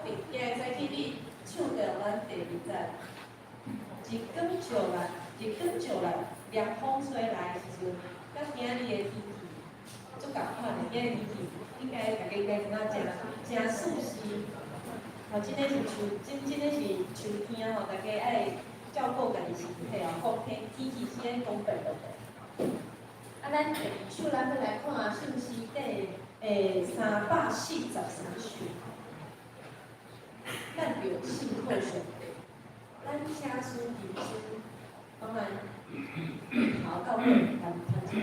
定，今日使去你唱着咱第二站。日光照来，凉风吹来的时阵，甲今日的天气足共款的。今日天气应该大家应该感觉真舒适。真的是秋天吼，大家爱照顾家己身体哦，风天气是咧讲白落的。咱第二首咱要来看圣诗第343首，咱就信口顺地，咱写书读书，当然好到位，弹出来。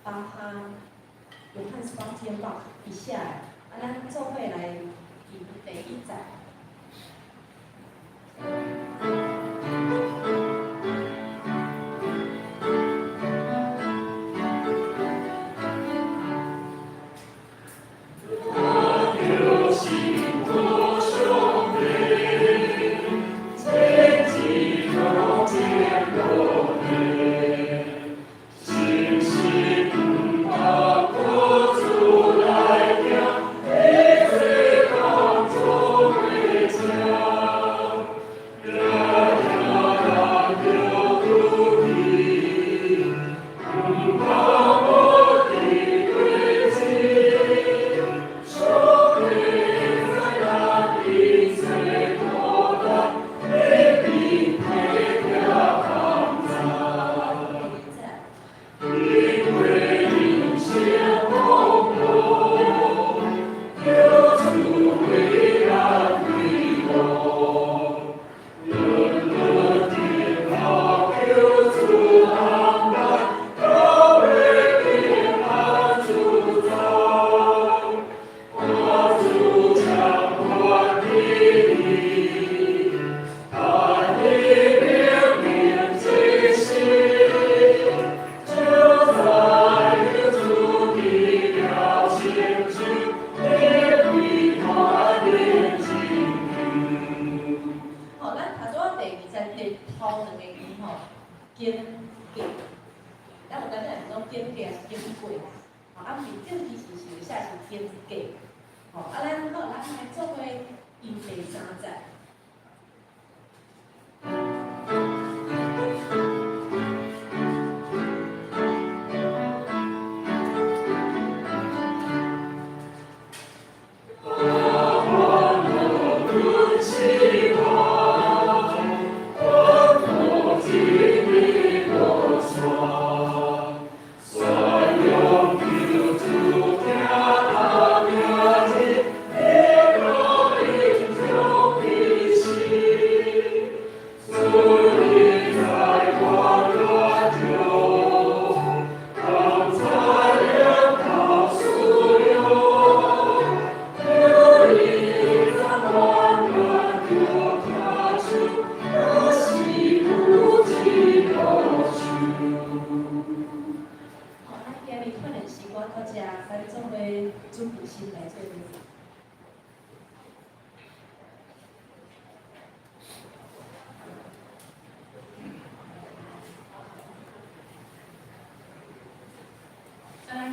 巴哈、约翰斯巴天巴一下的，咱做伙来吟第一站。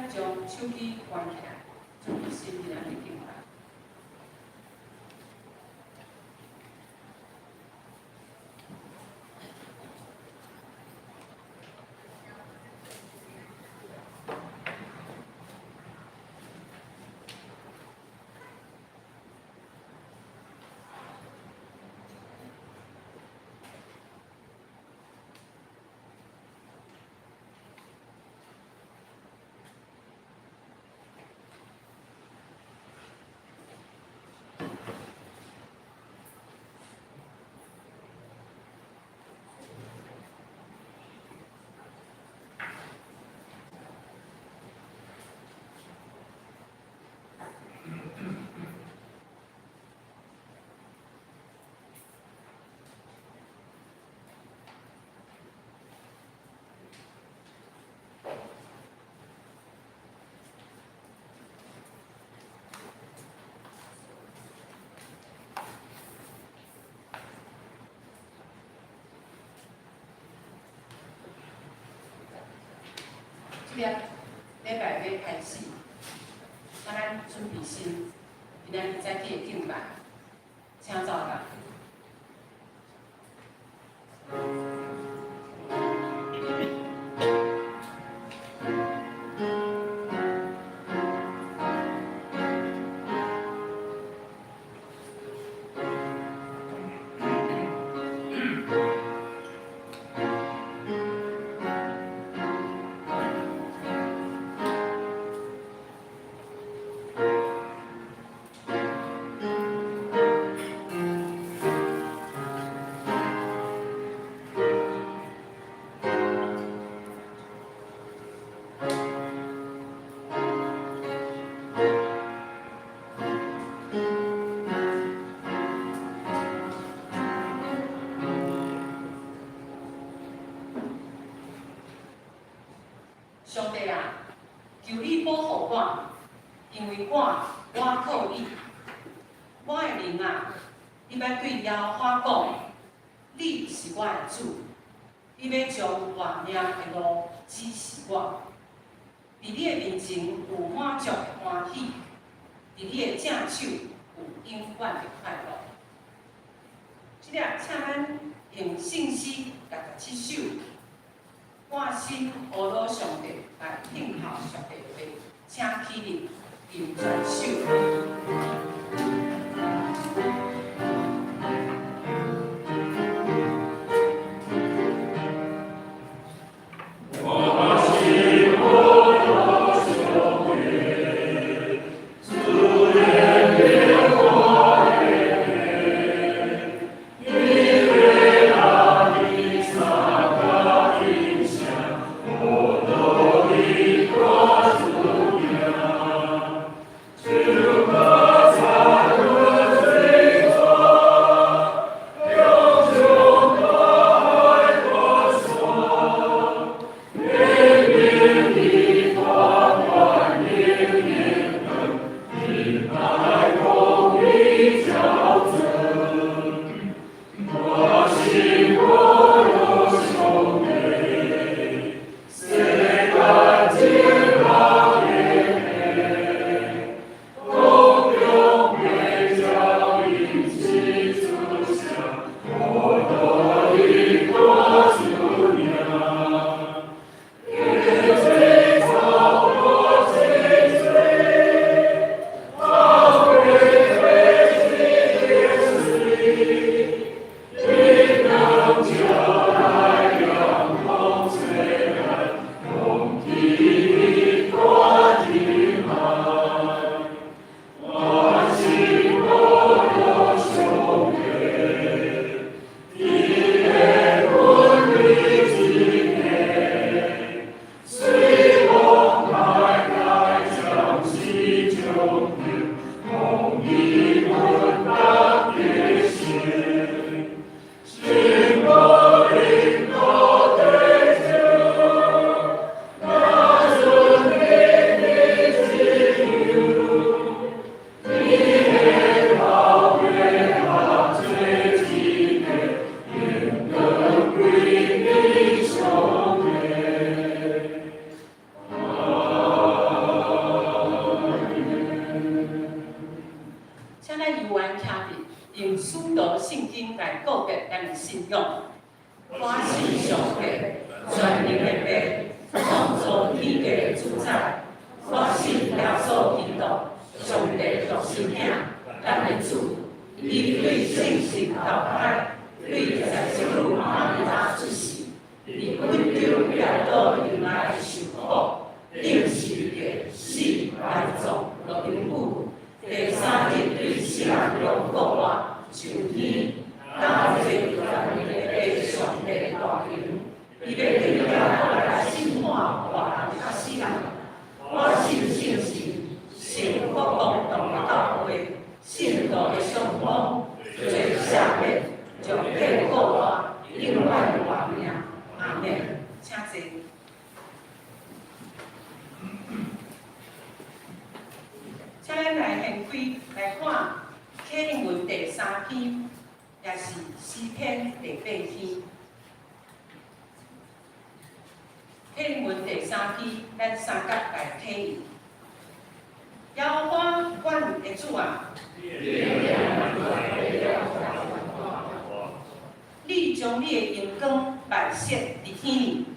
将手机关起来，就心自然会静下来。礼拜要开始，啊，咱准备心，今仔日早起会敬拜，请走啦。上帝啊，求你保护我，因为我靠你。我的灵啊，你要对耶和华讲，你是我的主，你要将活命的路指示我。伫你的面前有满足欢喜，伫你的正手有永远的快乐。即个，请咱用信心来接首。我心何老上帝来听候上帝的话，请起立，并全首。配文第3批，咱三角来体验。摇花阮的主啊，你将你的阳光摆设伫天里，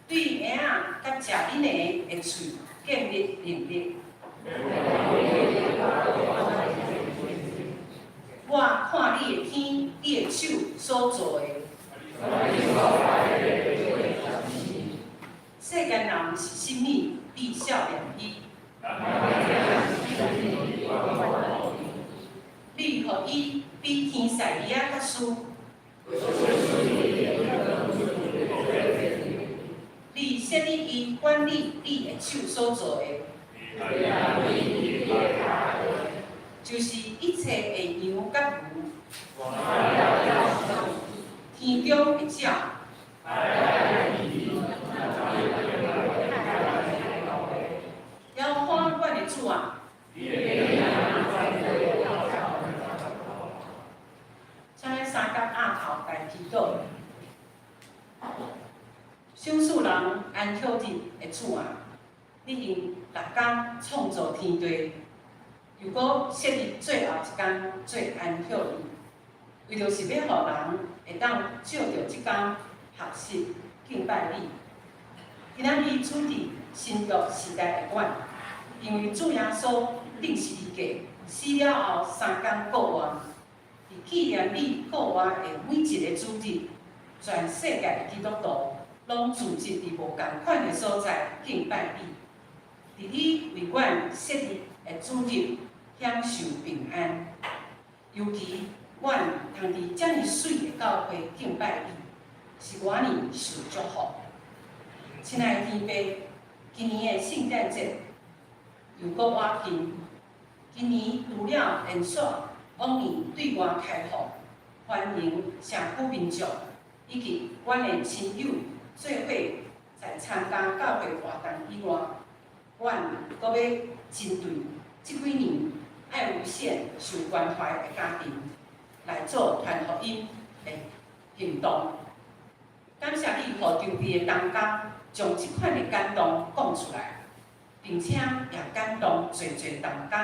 对婴仔甲食恁的的喙建立能力。我看你的天，你的手所做的。世间人是甚物？必笑脸伊。你互伊比天使伊仔较输。你设立伊管理你的手所做的。就是一切的羊甲牛，天中的鸟，摇花阮的主啊！请咱三角鸭头来祈祷，少数人安息日的主啊！你用6天创造天地。如果设立最后一天做安息日，为着是要互人会当借着即天学习敬拜你。今仔日主题新约时代的阮，因为主耶稣定时而价，死了后3天过活，伫纪念你过活的每一个主日，全世界的基督徒拢聚集伫无共款的所在敬拜你。伫你为阮设立的主日。享受平安，尤其阮通伫遮尔水的教会敬拜你，是我呢受祝福。亲爱的天父，今年的圣诞节又搁瓦近，今年除了连续往年对外开放，欢迎社区民众以及阮的亲友做伙在参加教会活动以外，阮搁要针对即几年。爱无限受关怀的家庭来做传福音的行动。感谢你，互周边的同工将即款的感动讲出来，并且也感动侪侪同工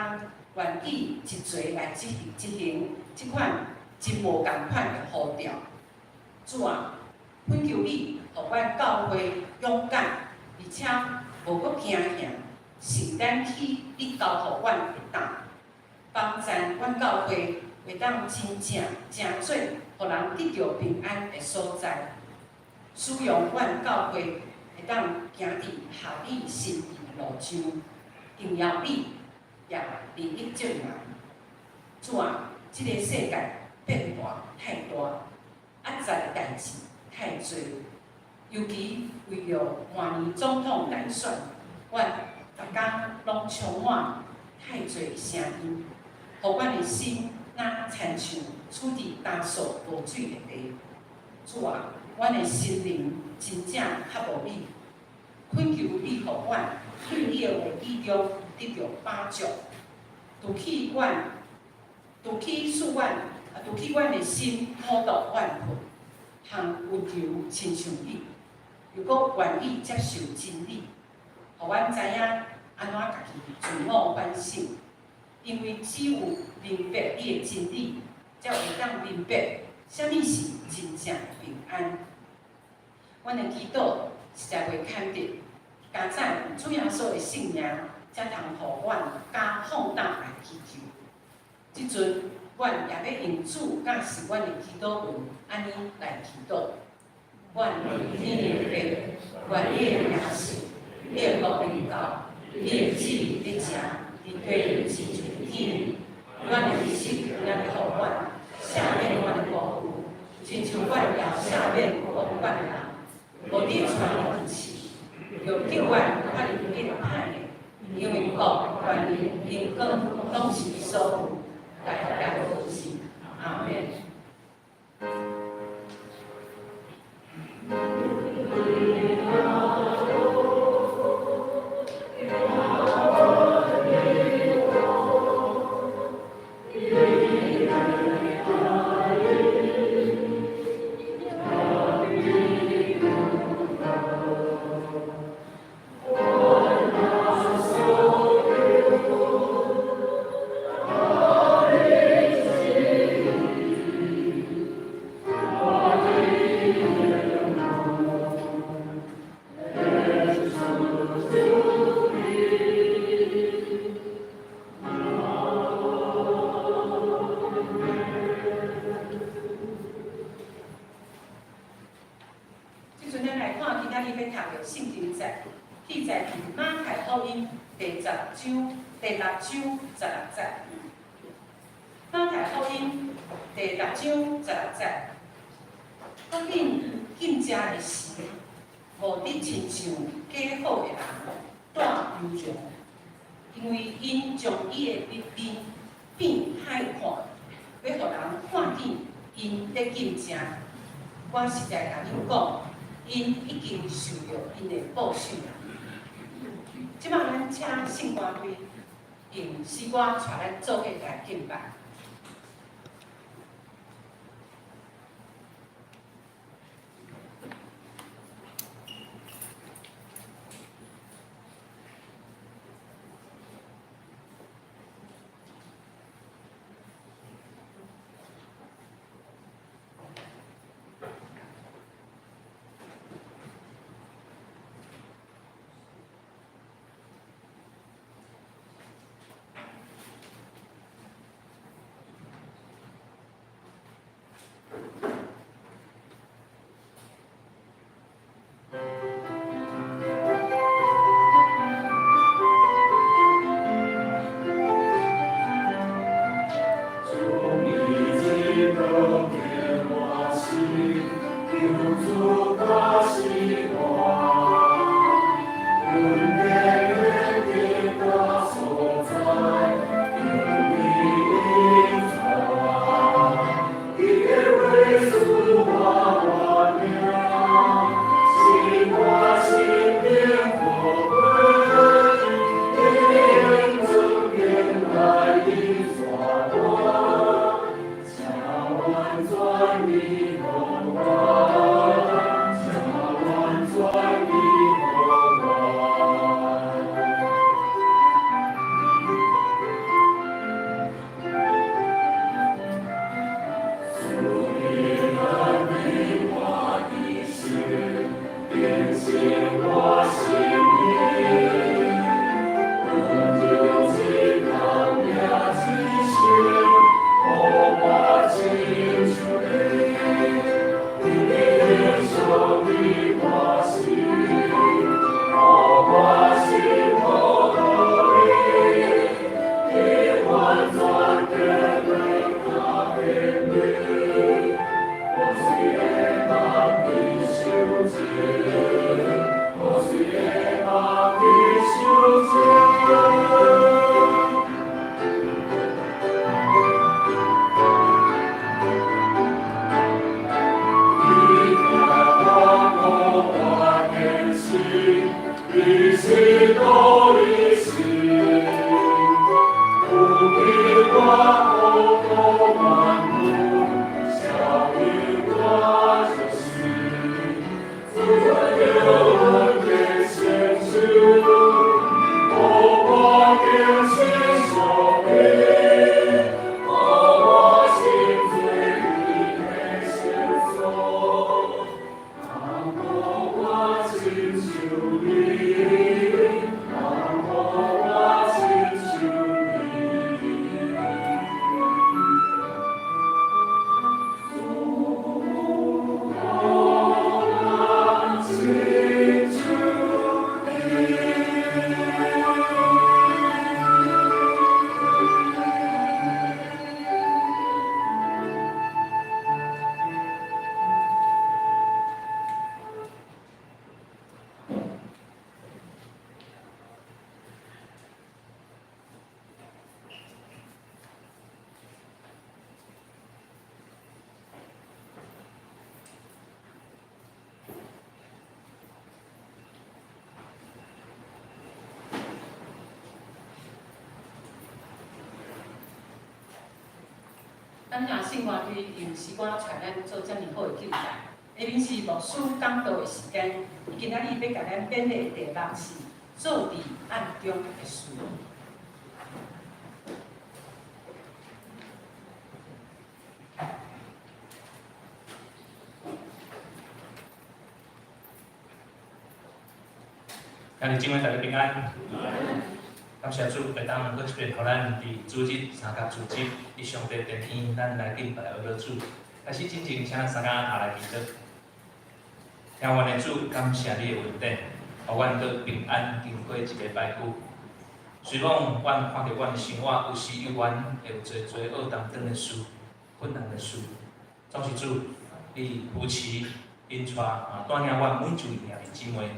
愿意一齐来执行即款真无共款的呼召。主啊，恳求你，互阮教会勇敢，而且无阁惊吓，承担起你交互阮的担。帮赞阮教会会当真正做，互人得到平安的所在。使用阮教会会当行伫合理心意的路上，荣耀你，也利益众人。主啊，即个世界变化太大，压榨的代志太多，尤其为了明年总统大选，阮大家拢充满太多声音。互阮的心若亲像处伫干燥无水的地，主啊，阮的心灵真正较无你，恳求你，互阮对你的话语中得到帮助，除去阮的心讨到阮困，通温柔亲像你，又搁愿意接受真理，互阮知影安怎家己自我反省。因为只有明白你的真理，才会当明白什么是真正的平安。阮的祈祷实在袂肯定，加在主耶稣的圣名，才通互阮加放胆来祈求。即阵，阮也要用主甲是阮的祈祷文，安尼来祈祷。阮天灵的，愿你的名是，你的国临到，你的旨意要行，伫地亲像天里。阮的日息也要互阮，赦免阮的过负，亲像阮也赦免过阮的人。无你传的福气，又叫阮较容易歹的，因为国、权力、荣光，拢是你所有，代代无尽。阿免。第6章16节。马太福音第6章16节。当恁进食的时，无得亲像假好的人带油酱，因为因将伊的面变歹看，要互人看见因咧进食。我实在甲恁讲，因已经受到因的报酬啦。即摆咱请圣官队用诗歌带咱做伙来敬拜。咱若圣歌队用诗歌带咱做遮尔好的敬拜，下面是牧师讲道的时间，伊今仔日要甲咱编的题目是做伫暗中的事。今日姊妹大家平安。感谢主，会当搁一遍，互咱伫主日、三甲主日，伫上帝殿院，咱来敬拜阿罗主。开始进前，请咱三甲下来祈祷。听阮的主，感谢你的恩典，互阮搁平安经过一个礼拜久。虽讲阮看到阮的生活有时有缘，会有侪侪恶当等的事、困难的事，总是主，你扶持、引带带领阮每一位兄弟姊妹，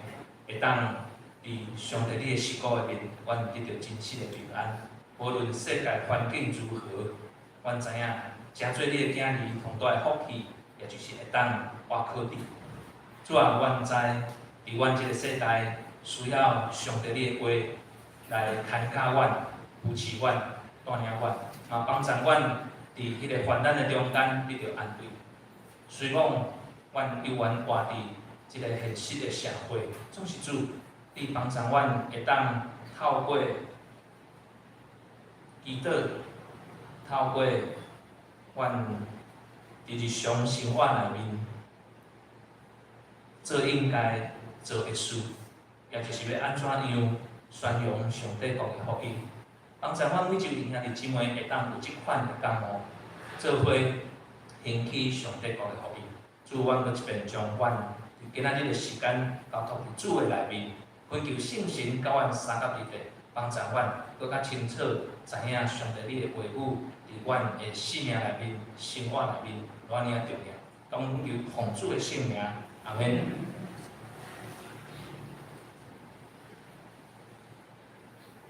会当伫上帝你的施膏的面，阮得到真实的平安。无论世界环境如何，阮知影，诚做你的囝儿，同大的福气，也就是会当活靠你。主啊，阮知，伫阮即个世代，需要上帝你的话来牵教阮、扶持阮、带领阮，嘛帮助阮伫迄个患难的中间得到安慰。虽讲阮有缘活伫即个现实的社会，总是主，你帮助阮会当透过祈祷，透过阮伫日常生活内面做应该做的事，也就是要安怎样宣扬上帝国的福音，帮助阮每一位兄弟姊妹会当有即款的感悟，做伙兴起上帝国的福音。主，阮搁一遍将阮今仔日的时间交托伫主的内面，恳求圣神甲阮三甲一地，帮助阮搁较清楚知影上帝你的话语伫阮的生命内面、生活内面偌尔重要。感求奉主的圣名，阿门。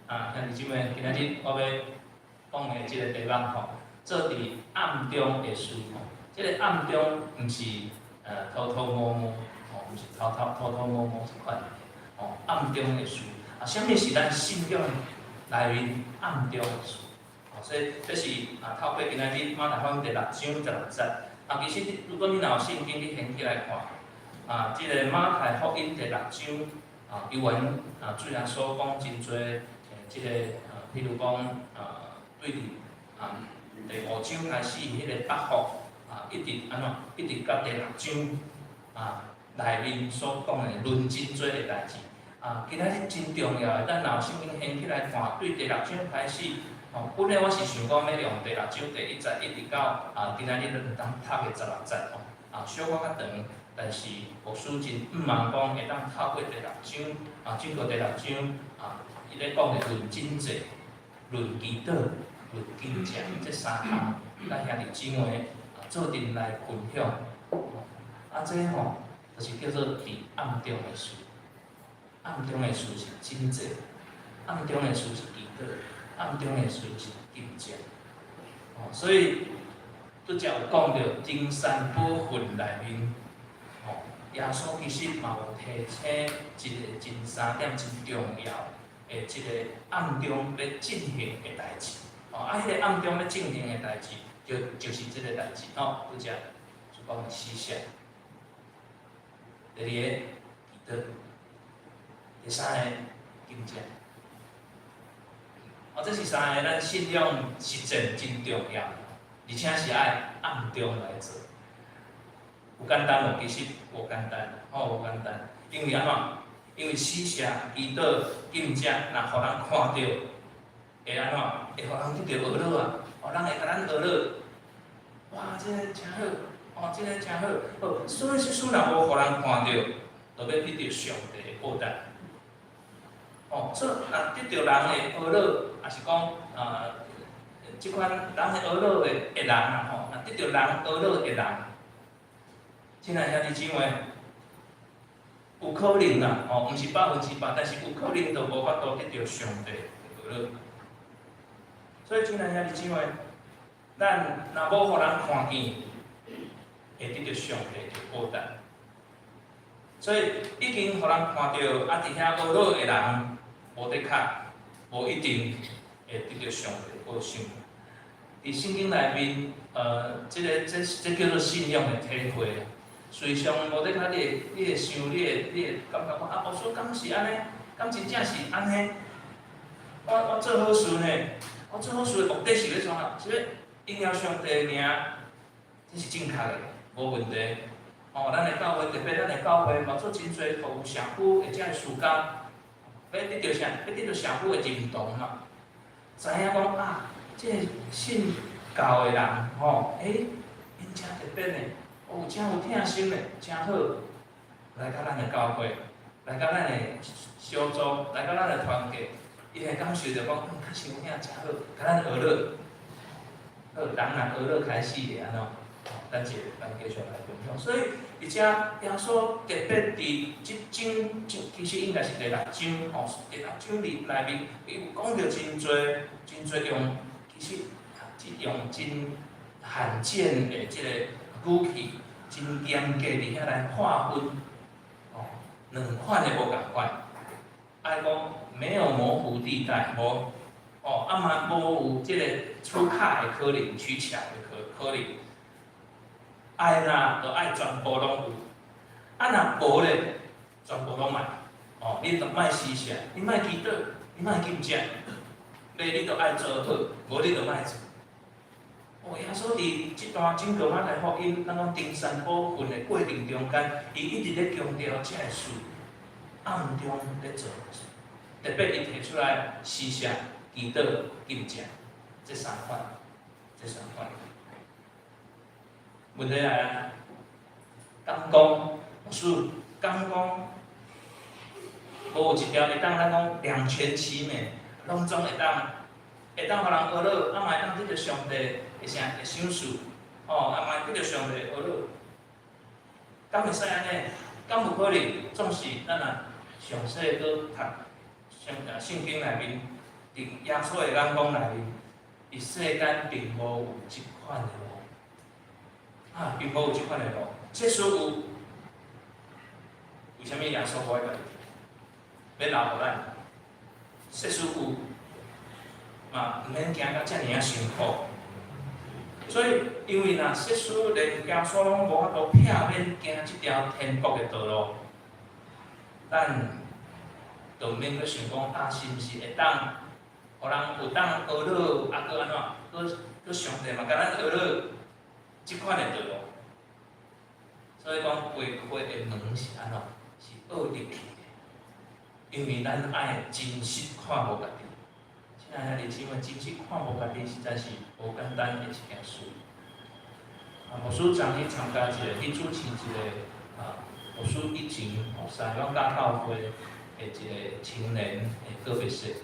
兄弟姊妹，今仔日我要讲的即个题目吼，做伫暗中的事吼。即个暗中毋是偷偷摸摸，吼，毋是偷偷摸摸一款，吼，暗中的事。啥物是咱信仰内面暗中的事？所以这是透过今仔日马太福音第6章16节。其实如果你若有圣经，你掀起来看，即个马太福音第6章，有缘主耶稣讲真侪。即个譬如讲对伫第5章开始，迄个答复一直安怎，一直到第6章内面所讲的论真多的代志今仔日真重要的，咱若有圣经掀起来看，对第6章开始本来我是想讲要用第6章第1节一直到今仔日咱当读的16节小可较长，但是牧师真毋茫讲会当透过第6章经过第6章伊咧讲的论真济、论祈祷、论敬虔，这三项，咱兄弟姊妹做阵来分享。这吼就是叫做伫暗中的事。暗中的事是真济，暗中的事是祈祷，暗中的事是敬虔。所以拄则有讲到登山宝训内面，耶稣其实嘛有提醒一个真3点真重要。即个暗中要进行的代志，迄个暗中要进行的代志，就是即个代志，拄则就讲思想。第2个祈祷，第3个敬虔。这是3个咱信仰实践真重要，而且是爱暗中来做。有简单无？其实无简单，无简单，因为安怎？因为思想、祈祷、敬虔，若互人看到，会安怎？会互人得到学乐人会甲咱学乐。哇，这个真好，这个真好。所以若无互人看到，就要得到上帝的报答。所以若得到人的学乐，也是讲即款人的学乐的人若得到人学乐的人，亲爱兄弟姊妹。有可能啦，毋是100%，但是有可能就无法度得到上帝的喜乐。所以，亲爱兄弟姊妹，咱若无互人看见，会得到上帝的报答。所以，已经互人看到伫遐学乐的人，无的确无一定会得到上帝的保守。伫圣经内面，这叫做信仰的体会。随上无得较，你会想，你会感觉讲牧师敢是安尼？敢真正是安尼？我做好事呢？我做好事的目的是要创啥？是要荣耀上帝的名，这是正确的，无问题。咱的教会特别，咱的教会嘛做真侪服务社区或者的事工，要得到啥？要得到社区的认同嘛。知影讲这个信教的人因真特别呢。真有疼心的，真好，来到咱的教会，来到咱的小组，来到咱的团契，伊会感受着讲，较伤痛真好，甲咱学乐。好，人若学乐开始的安怎？咱继续来分享。所以，而且耶稣特别伫即章，其实应该是第6章吼，第6章内面，伊有讲到真侪用，其实用真罕见的即个语气，真严格伫遐来划分，两款的无共款。爱讲没有模糊地带，无嘛无有即个出卡的可能，取巧的可能。爱若就爱全部拢有，若无咧，全部拢卖。你就莫施舍，你莫祈祷，你莫禁食，你就爱做好，无你就莫做。耶稣伫即段整个马太福音，咱讲登山宝训的过程中间，伊一直咧强调即个事，暗中咧做。特别伊提出来施舍、祈祷、禁食，这3款。问题来啊，刚讲牧师，刚讲无有一条会当咱讲两全其美，拢总会当互人学乐，嘛会当得到上帝的赏赐，嘛会得到上帝的学乐。敢会使安尼？敢有可能？总是咱若详细去读圣经内面，伫耶稣的眼光内面，伫世间并无有即款的路，并无有即款的路。即使有，为虾米耶稣无爱家己要留互咱？即使有，嘛毋免行到遮尔辛苦。所以，因为若即使连耶稣拢无法度避免行即条天国的道路，咱就免去想讲是毋是会当，互人有当学乐，搁安怎？搁上帝嘛，甲咱学乐即款的道路。所以讲，花花的门是安怎？是学入去的，因为咱爱真实看无家己。亲爱的弟兄们，真实看无家己，实在是无简单的一件事。牧师昨去参加去主持一个牧师以前西港教教会的一个青年的告别式。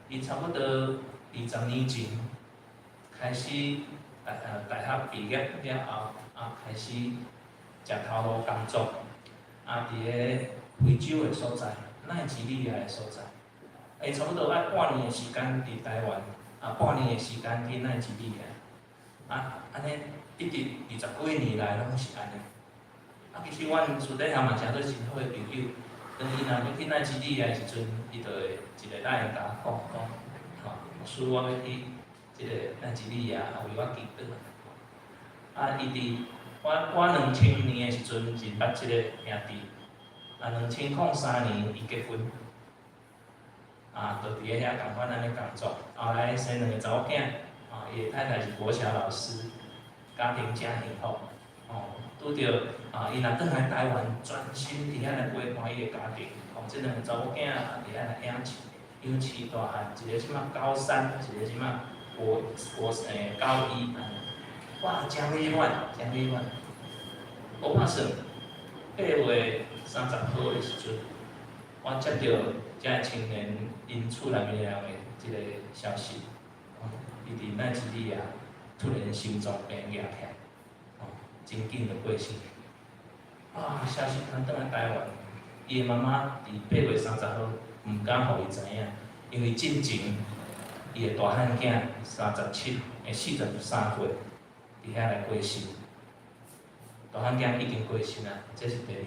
伊差不多20年前开始大学毕业了后，开始食头路工作，伫个非洲的所在，奈及利亚的所在。伊差不多爱半年的时间伫台湾，半年的时间去奈及利亚，安尼一直20几年来拢是安尼。其实阮厝底下嘛诚做真好的朋友。当伊若要去奈及利亚的时阵，伊就会一个来甲我讲，牧师，我要去即个奈及利亚，为我祈祷。伊伫我2000年的时阵认捌即个兄弟，2003年伊结婚。就伫个遐共款安尼工作，后来生2个查某囝，伊的太太是国小老师，家庭真幸福。拄着伊若转来台湾，专心伫遐来陪伴伊的家庭。即2个查某囝伫遐来养饲，养饲大汉，一个即马高3，一个即马高1。哇，真美满，真美满。我拍算8月30号的时阵，我接到遮个青年因厝内面的即个消息，伊伫奈及利亚突然心脏病压起来，真紧就过身。消息传转来台湾，伊的妈妈伫8月30号毋敢互伊知影，因为进前伊的大汉囝43岁，伫遐来过身。大汉囝已经过身啊，这是第2个。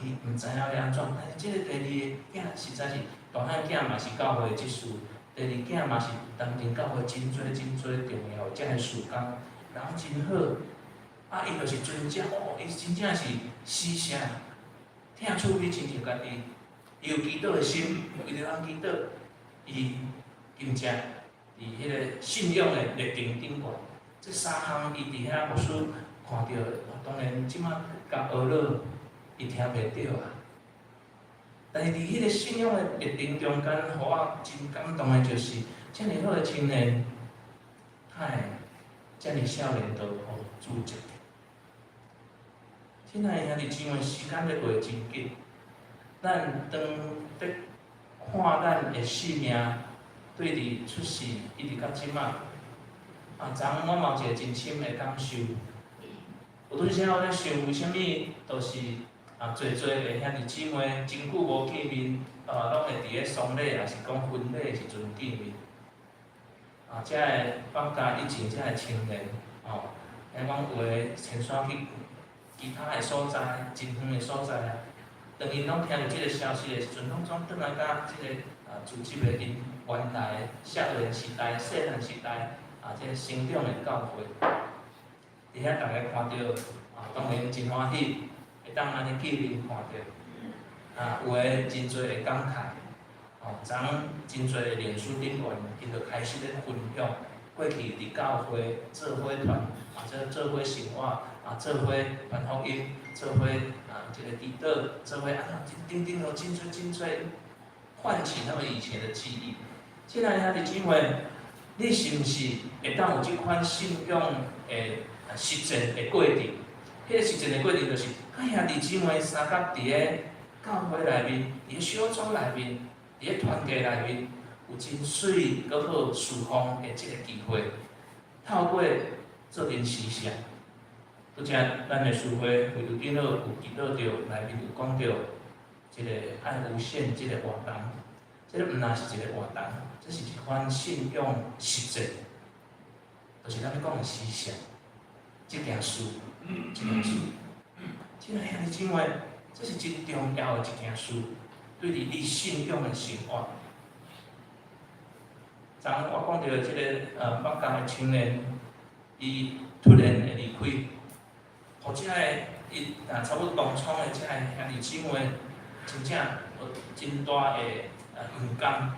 伊毋知影要安怎，但是即个第2个囝实在是大汉囝嘛是教会的职事，第2囝嘛是当今教会真侪重要的遮个事工，人真好，伊就是尊者，伊真正是施舍，听厝比亲像家己，伊有祈祷的心，为着人祈祷，伊金食，伫迄个信仰的热情顶悬，这3项伊伫遐牧师看到，当然即马甲学乐。伊听袂到但是伫迄个信仰的热情中间，互我真感动的就是，遮尔好的青年，遮尔少年就互主接。亲爱的兄弟姊妹，时间咧过真紧，咱当得看咱的生命对伫出世一直到即马，昨昏我嘛有一个真深的感受。有阵时我在想，为虾米就是侪的兄弟姊妹真久无见面，拢会伫咧丧礼，也是讲婚礼的时阵见面。遮个放假以前，遮个青年，听讲有诶迁徙去其他的所在，真远的所在啊。当因拢听到即个消息的时阵，拢总转来甲即个自己的因原来的少年时代、细汉时代即个成长的教会，伫遐大家看到当然真欢喜，会当安尼见面看到，有诶真侪会感慨。昨昏真侪的脸书顶悬，因就开始咧分享过去伫教会做伙团，做伙生活，做伙传福音，做伙即个祈祷，做伙等等哦，真侪唤起他们以前的记忆。亲爱的兄弟姊妹，你是毋是会当有即款信仰的实践的过程？迄个实践的过程就是，兄弟姊妹三角伫咧教会内面，伫咧小组内面。伫咧团契内面有真水、搁好侍奉的即个机会，透过做阵思想，拄则咱的师会为着囡仔有祈祷着，内面有讲着即个爱无限即个活动，即个毋单是一个活动，这是一款信仰实践，就是咱要讲的思想，即件事，即件事，即个兄弟姊妹，这是真重要的一件事。对伫你信仰的生活，昨昏我讲到即个放假的青年，伊突然会离开，互遮个伊差不多同窗的遮个兄弟姊妹，真正有真大的勇敢。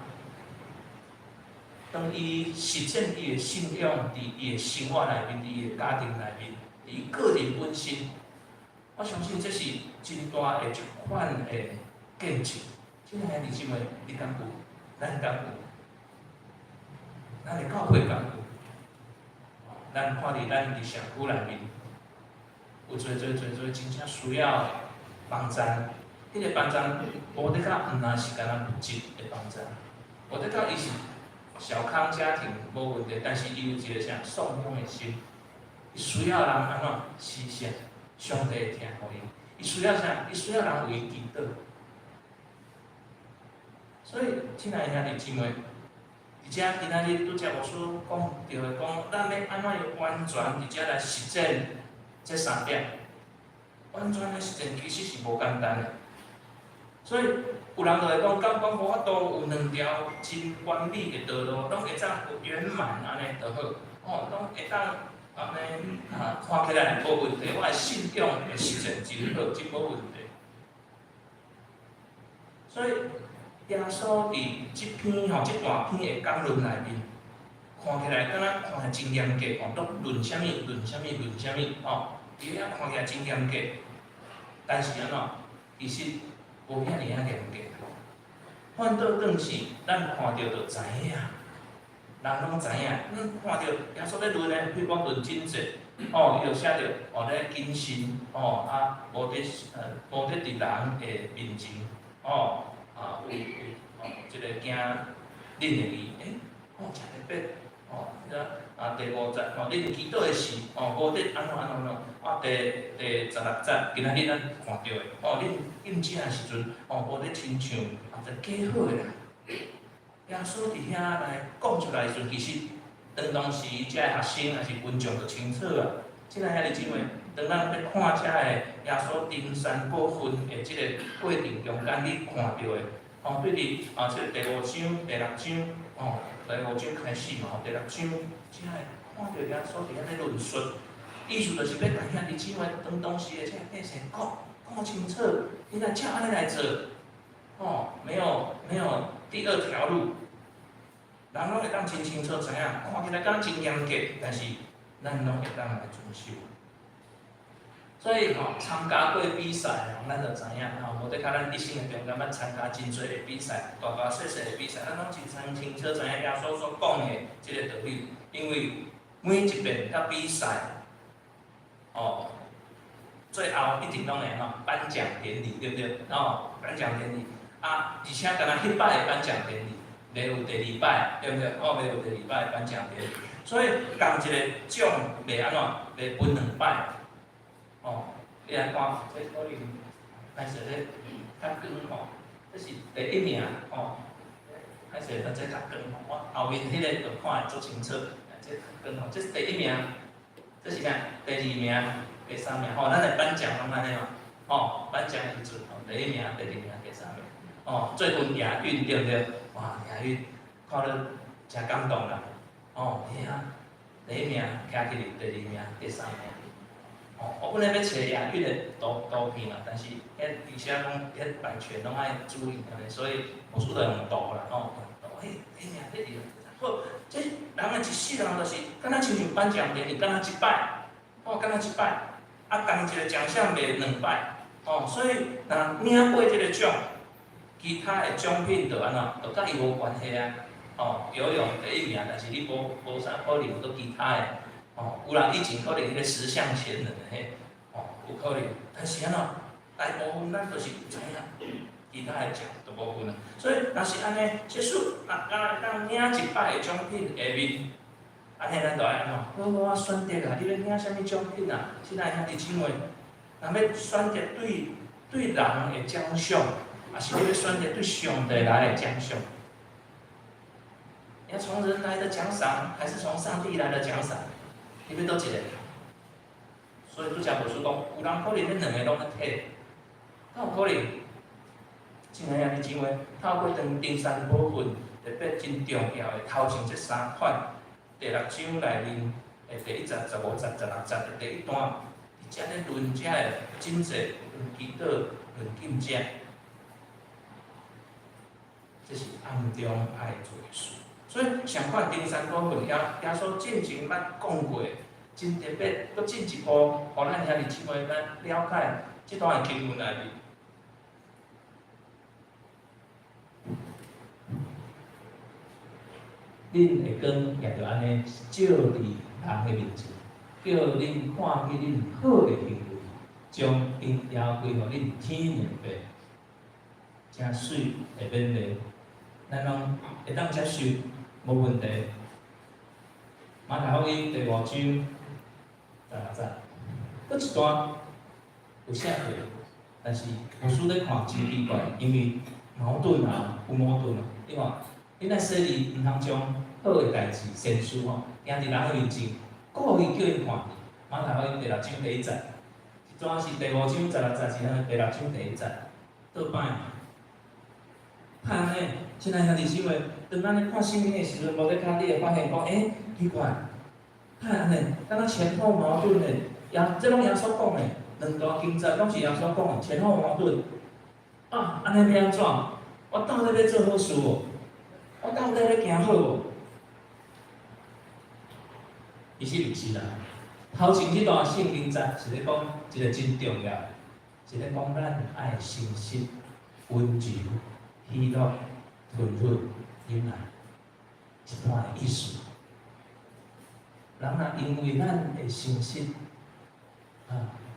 当伊实践伊的信仰伫伊的生活内面，伫伊的家庭内面，伫伊个人本身，我相信这是真大的一款的见证。即个兄弟姊妹，你敢有？咱敢有？咱的教会敢有？咱看伫咱的社区内面，有真正需要帮助。迄个帮助，无得到毋单是干那物质的帮助，无得到伊是小康家庭无问题，但是伊有一个啥送养的心，伊需要人安怎施舍，上帝会听互伊。伊需要啥？伊需要人为伊祈祷。所以，亲爱的兄弟姊妹，而且今仔日拄则无所讲到的，讲咱要安怎样完全而且来实践这三点。完全的实践其实是无简单的。所以有人就会讲，敢讲无法度有两条真完美的道路，拢会当圆满安尼就好，拢会当安尼看起来无问题。我的信仰的实践真好，真无问题。所以。耶稣伫即大篇的讲论内面，看起来敢若看真严格都论啥物，伊遐看起来真严格，但是其实无遐尔严格。反倒转是，咱看到就知影，人拢知影。咱看到耶稣咧论咧，比如讲论真济，伊就写着咧谨慎，无得伫人的面前，为即个惊恁的义，真特别，第5节，恁祈祷的事，无得安怎，第16节，今仔日咱看到的，恁应请的时阵，无得亲像就假好的人。耶稣伫遐来讲出来的时阵，其实当时遮个学生也是群众就清楚啊。即个兄弟姊妹，当咱要看遮个耶稣登山宝训的即个过程中间，你看到的。对伫即个第5章、第6章，第5章开始嘛，第6章，即个看到耶稣伫遐咧论述，意思就是要甲兄弟姊妹当时的即个变成讲清楚，你若照安尼来做，没有第二条路，人拢会当真清楚知影，看起来敢真严格，但是咱拢会当来遵守。所以参加过比赛，咱就知影无得甲咱一生的中间，咱参加真侪的比赛，大大小小的比赛，咱拢真清楚知影耶稣所讲的即个道理。因为每一遍甲比赛，最后一定拢会颁奖典礼，对不对？颁奖典礼，而且敢若迄摆的颁奖典礼，袂有第二摆，对不对？袂有第二摆的颁奖典礼，所以同一个奖袂安怎，袂分两摆。你来看，这可能，还是咧较光吼，这是第一名还是这较光我后面迄个就看会足清楚，这较光这是第一名，这是啥？第二名、第三名咱来颁奖拢安尼嘛，颁奖的时阵第一名、第二名、第三名，最分亚运对不对？哇，亚运看了真感动啦，第一名徛起哩，第二名、第三名。我本来要找亚运的图片啦，但是而且讲迄版权拢爱注意安尼，所以魔术都用图啦，第一名、第二名，好，这人的一世人就是敢若亲像颁奖典礼，敢若一摆，敢若一摆，同一个奖项袂两摆，所以若领过这个奖，其他的奖品就安怎，就甲伊无关系啊。游泳第一名，但是你无啥可能有其他的。有人以前可能迄个10项前人的有可能，但是安怎大部分咱都是知影，其他的奖都无分啊。所以若是安尼，即使当领一摆的奖品下面，安尼咱就爱安怎？我选择啊，你要领啥物奖品啊？现在兄弟姊妹，若要选择对人的奖赏，还是你要选择对上帝来的奖赏？你要从人来的奖赏，还是从上帝来的奖赏？你要倒一个？所以拄则无说讲，有人可能恁两个拢咧摕，敢有可能？真个兄弟姊妹，透过登山部分，特别真重要的头前这3款，第6章内面的第1节、15节、16节的第一段，伊遮咧论遮的经济、论祈祷、论敬者，这是暗中爱做的事。所以上看登山部分，耶稣进前捌讲过，真特别，搁进一步，互咱兄弟姊妹咱了解这段的经文内面。恁会讲也着安尼，照伫人的面前，叫恁看起恁好的行为，将因交归互恁天明白，真水会免累，咱拢会当接受。无问题。马太福音第5章16节，搁一段有写过，但是牧师咧看真奇怪，因为矛盾啊，有矛盾啊。你看，恁爱说你毋通将好的代志先输行伫人的面前，故意叫因看。马太福音第6章第1节，一段是第5章16节，是咱第6章第1节，倒摆。看安尼，亲爱兄弟姊妹。当咱咧看圣经的时阵，无咧看，你会发现讲，奇怪，看安尼，敢若前后矛盾的，这拢耶稣讲的，两段经节拢是耶稣讲的，前后矛盾。安尼要安怎？我到底要做好事无？我到底要行好无？其实毋是啦。头前这段圣经节是咧讲一个真重要，是咧讲咱爱诚实、温柔、喜乐、吞忍。忍耐，一段的意思。人若因为咱的诚实、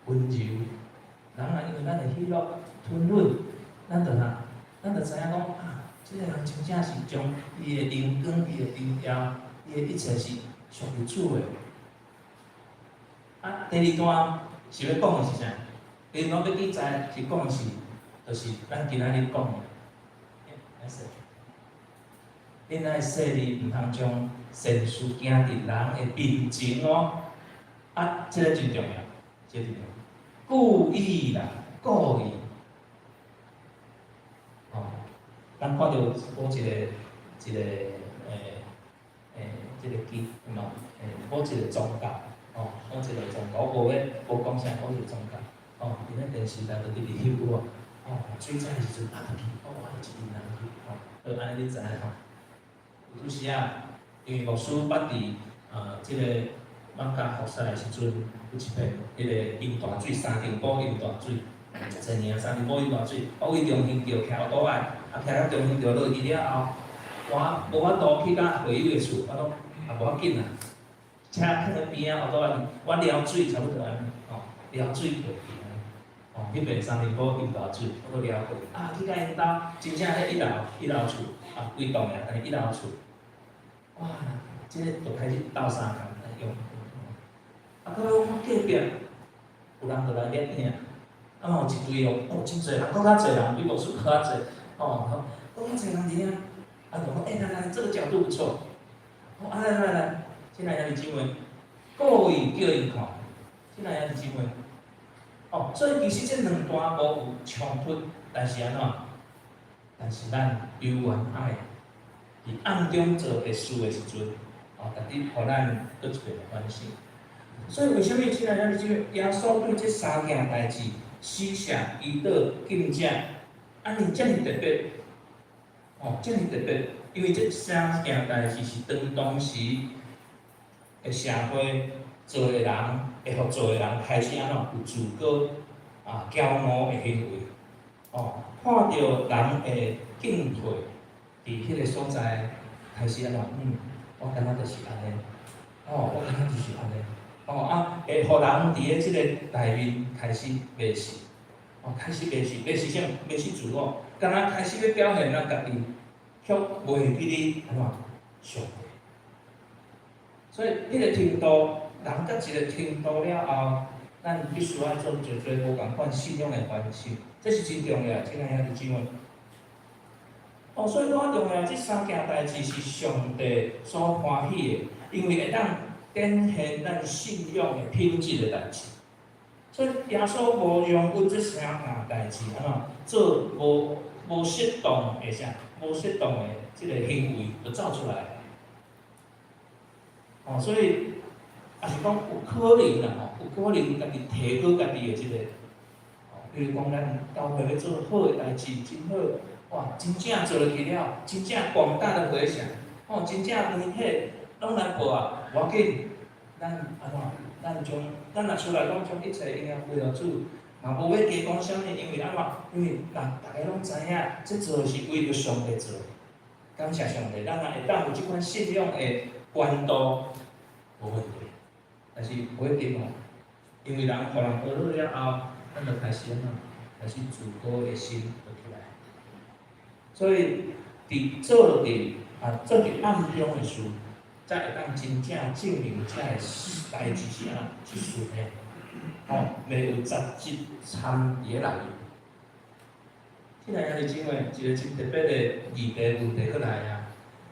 温柔，人若因为咱的喜乐、吞忍，咱就知影讲这个人真正是将伊的灵光、伊的荣耀、伊的一切是属于主的。第2段是要讲的是啥？第2段要记载是讲的是，就是咱今仔日讲的。恁爱说你毋通将善事行伫人的面前这个真重要，这个真重要。故意啦，故意。咱看到某一个这个记某一个宗教，某一个宗教，我无讲啥，某一个宗教，伫咧电视内就直直翕水彩的时阵去，一群人去，安尼你知影吼？有时因为牧师捌伫即个网甲服侍的时阵，有一片迄个饮大水，3重埔饮大水，10年3重埔饮大水，我为中心桥徛后倒来，徛到中心桥落去了后，我无法度去到会友的厝，我讲无要紧啦，车囥咧边仔后倒来，我撩水差不多安尼，撩水过去安尼。哦，迄边304引导处，我了解啊，去甲因兜，真正迄一楼厝啊，规栋诶，安尼一楼厝，哇，即个就开始斗相共来用。啊，到尾我隔壁有人就来掠影，啊嘛有一堆哦，真侪人，更较侪人，比魔术更较侪，哦，更较侪人伫遐，啊，就讲来，这个角度不错，哦，啊来，进来兄弟姊妹，各位叫因看，进来兄弟姊妹。哦，所以其实这两段无有冲突，但是安怎？但是咱有缘爱，伫暗中做特殊的时阵，哦，特地互咱搁一个反省。所以为什么现在咱即个耶稣对这三件代志，死舍、医倒、敬正，安尼遮尔特别？哦，遮尔特别，因为这三件代志是当时的社会。做的人会互做的人开始安怎有自高啊骄傲的行为，哦，看到人的敬佩，伫迄个所在开始安怎我感觉就是安尼，哦，我感觉就是安尼，哦啊，会互人伫咧即个内面开始迷失，哦，开始迷失啥？迷失自我，敢若开始要表现咱家己，却袂记哩安怎上帝，所以迄个程度。人到一个程度了后，咱必须要做一个无共款信仰的反省，这是真重要，亲爱兄弟姊妹。哦，所以讲重要，这三件代志是上帝所欢喜的，因为会当展现咱信仰的品质的代志。所以耶稣无容阮这三件代志安怎做无适当的啥，无适当的即个行为就走出来。哦，所以。也是讲有可能啦，吼，有可能家己提高家己的即个，比如讲咱教会要做好的代志，真好，哇，真正做落去了，真正广大的回响，哦，真正媒体拢来报啊，无要紧，咱安怎，咱若出来讲将一切应该为了主，嘛无要加讲啥物，因为安怎，因为大家拢知影，这做是为着上帝做，感谢上帝，咱若会当有即款信仰的关度，无问题。但是不一定哦，因为人互人学落了后，咱就开始安怎，开始自高的心就起来。所以，做伫暗中的事，才会当真正证明这个代志是安怎是顺的，哦，袂有杂质掺伫咧内面。现在兄弟姊妹，一个真特别的议题问题过来啊！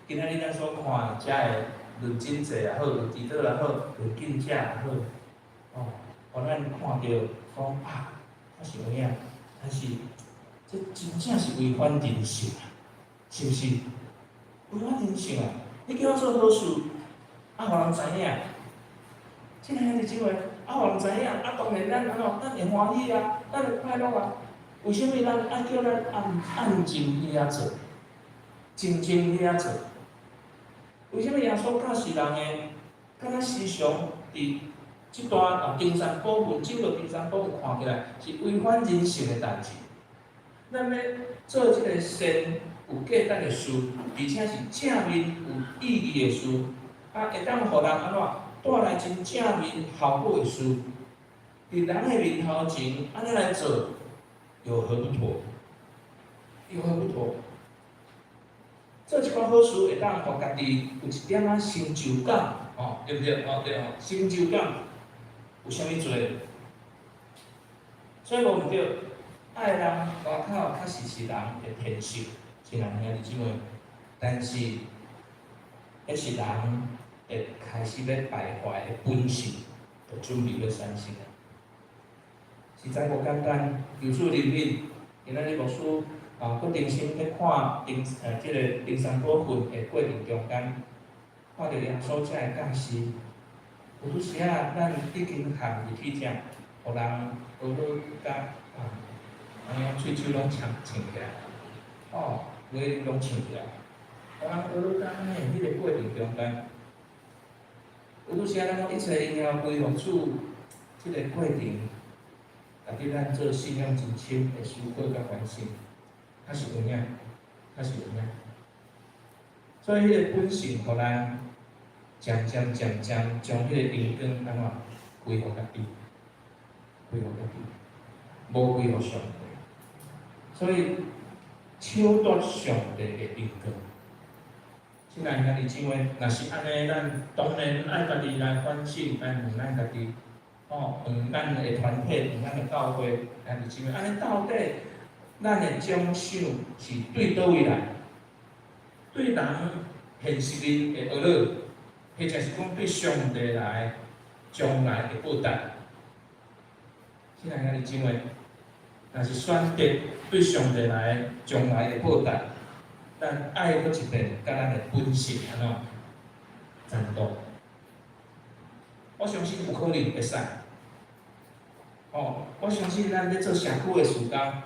今仔日咱所看遮个。论经济也好，论祈祷也好，论敬正也好，哦，互咱看到讲啊，我是有影，但是这真正是违反人性啊，是不是？违反人性啊！你叫我做好事，啊，互人知影，即个兄弟姊妹，啊，互人知影，啊，当然咱咱会欢喜啊，咱会快乐啊。为什么咱爱叫咱按情去遐做，真情去遐做？为什么耶稣教世人的，敢若时常伫即段登山宝训，走到登山宝训看起来是违反人性的代志。咱要做即个善有价值的事，而且是正面有意义的事，啊，会当互人安怎带来真正面效果的事，伫人的面头前安尼来做，有何不妥？有何不妥？做即款好事会当互家己有一点仔成就感，哦，对不对？哦，对哦，成就感有啥物做？所以无毋对，爱人外口确实是人的天性，是人兄弟姊妹，但是迄是人会开始要败坏的本性，就准备要产生啊。实在无简单，有此灵敏，今仔日牧师。佫定心去看即个登山宝训的过程中间，看到耶稣遮个教示，有拄时啊，咱已经含入去遮，互人学落甲安尼喙手拢呛起来，哦，话拢呛起来，互人学落甲安尼迄个过程中间，有拄时啊，咱讲一切应该归服主，即个过程，带给咱做信仰真深的思考甲反省。较是有影，较是有影。所以，迄个本性，互咱渐渐将迄个阳光安怎归互家己，归互家己。无归互上帝。所以抢夺上帝的荣光。亲爱兄弟姊妹，若是安尼，咱当然爱家己来反省，来问咱家己，问咱的团体，问咱的教会，兄弟姊妹，安尼到底咱的奖赏是对倒位来？对人现实面的恶乐，或者是讲对上帝来将来的报答？亲爱兄弟姊妹，若是选择对上帝来将来的报答，咱爱搁一遍，甲咱的本性安怎战斗？我相信有可能会使。我相信咱咧做社区的时间，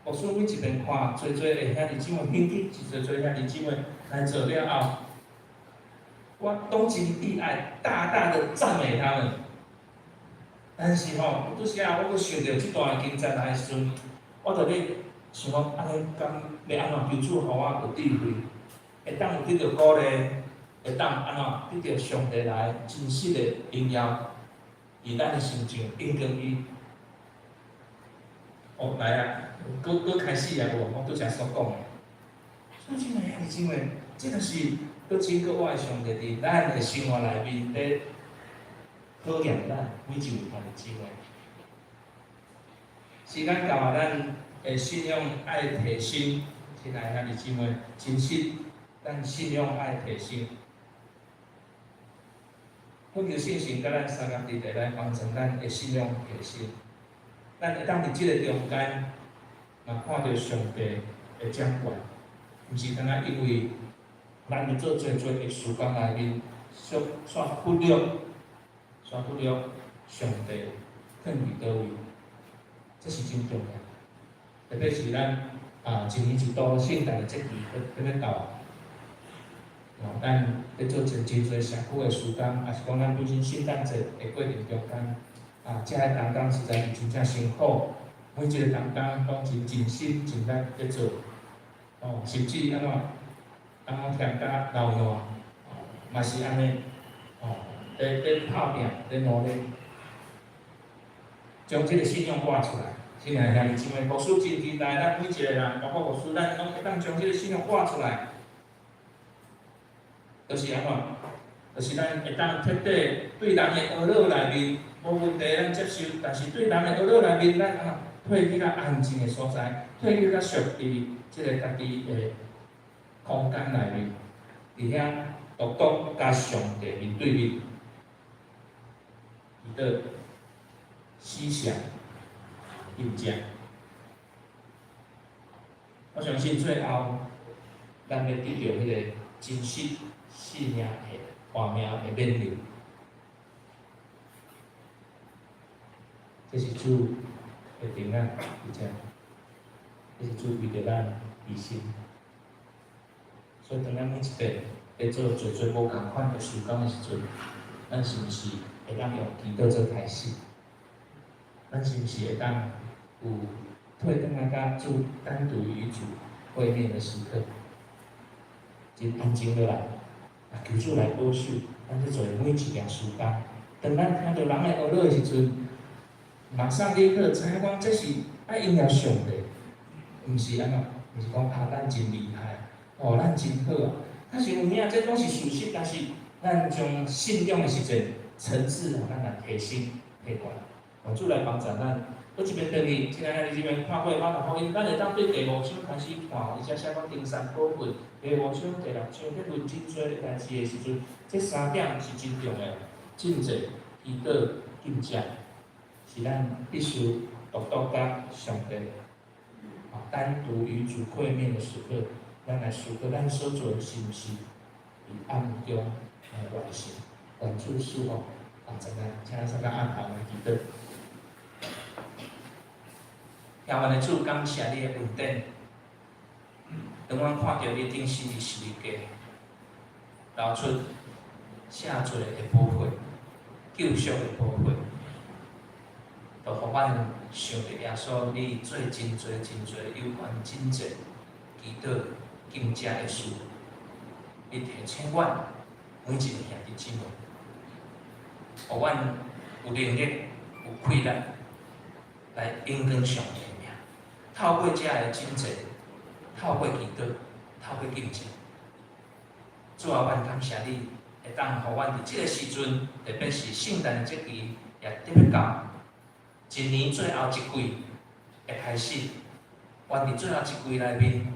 牧师每一遍看做的兄弟姊妹兴起，是做兄弟姊妹来做了后，我动情地爱大大的赞美他们。但是有拄时啊，我搁想到即段经节来的时阵，我就咧想讲，安尼敢要安怎求主，互我有智慧，会当有得到鼓励，会当安怎得到上帝来真实的荣耀，以咱的心上应跟伊。来啊，搁开始啊无？我拄则所讲的。所以，亲爱兄弟姊妹，这就是搁真搁我的上帝伫咱的生活内面咧考验咱每一位兄弟姊妹。时间到啊，咱的信仰爱提升，亲爱兄弟姊妹，真实咱信仰爱提升。恳求圣神甲咱三合一来帮助咱的信仰提升。咱会当伫即个中间，嘛看到上帝的掌管，毋是单单因为咱伫做做的时间内面，煞忽略上帝肯伫倒位，这是真重要。特别是咱一年一度圣诞的节期要到，咱咧做真侪社区的时间，也是讲咱本身圣诞节的过程中间。遮个当当实在是真正辛苦，每一个当当拢真心真力咧做，甚至安怎添加流汗，嘛是安尼，咧打拼咧努力，将即个信仰活出来。亲爱兄弟姊妹，牧师真期待咱每一个人，包括牧师，咱拢会当将即个信仰活出来，就是安怎？就是咱会当彻底对人的恶乐内面。无问题，咱接受，但是对人的恶乐内面，咱退去较安静的所在，退去较属于即个家己的空间内面，伫遐独独甲上帝面对面，伊个思想印证。我相信最后，咱要得到迄个真实信命的画面的面临。这是主的平安，而且这是主为着咱牺牲。所以，当咱每一遍在做无共款的事工的时阵，咱是毋是会当用祈祷做开始？咱是毋是会当有退转来甲主单独与主会面的时刻？真安静落来，求主来保守，咱去做每一件事工。当咱听到人的恶乐的时阵，马上立刻知影讲，这是爱应了上帝，毋是安怎？毋是讲咱真厉害，咱真好啊。但是有影，这拢是事实，但是咱将信仰的时阵层次咱来提升提悬。求主来帮助咱。搁一边倒去，亲爱的姊妹，看过马太福音，咱会当对第5章开始看，而且写讲登山宝训，第5章、第6章，迄论真侪的代志的时阵，这3点是真重要，真济祈祷、敬虔。是咱必须独甲上帝单独与主会面的时刻，咱来思考咱所做的是毋是以暗中来完成，关注事奉，咱请大家按头来祈祷。听完的主，感谢你的恩典，当阮看到你顶时的十字架，流出赦罪的宝血、救赎的宝血。就互阮想着耶稣，你做真侪有关真济祈祷敬虔的事，你提醒阮每一个兄弟姊妹，互阮有能力、有气力，来引领上帝的名。透过这个真济，透过祈祷，透过敬虔，主啊，阮感谢你，会当互阮伫即个时阵，特别是圣诞的节期，也特别到一年最后一季会开始。阮伫最后一季内面，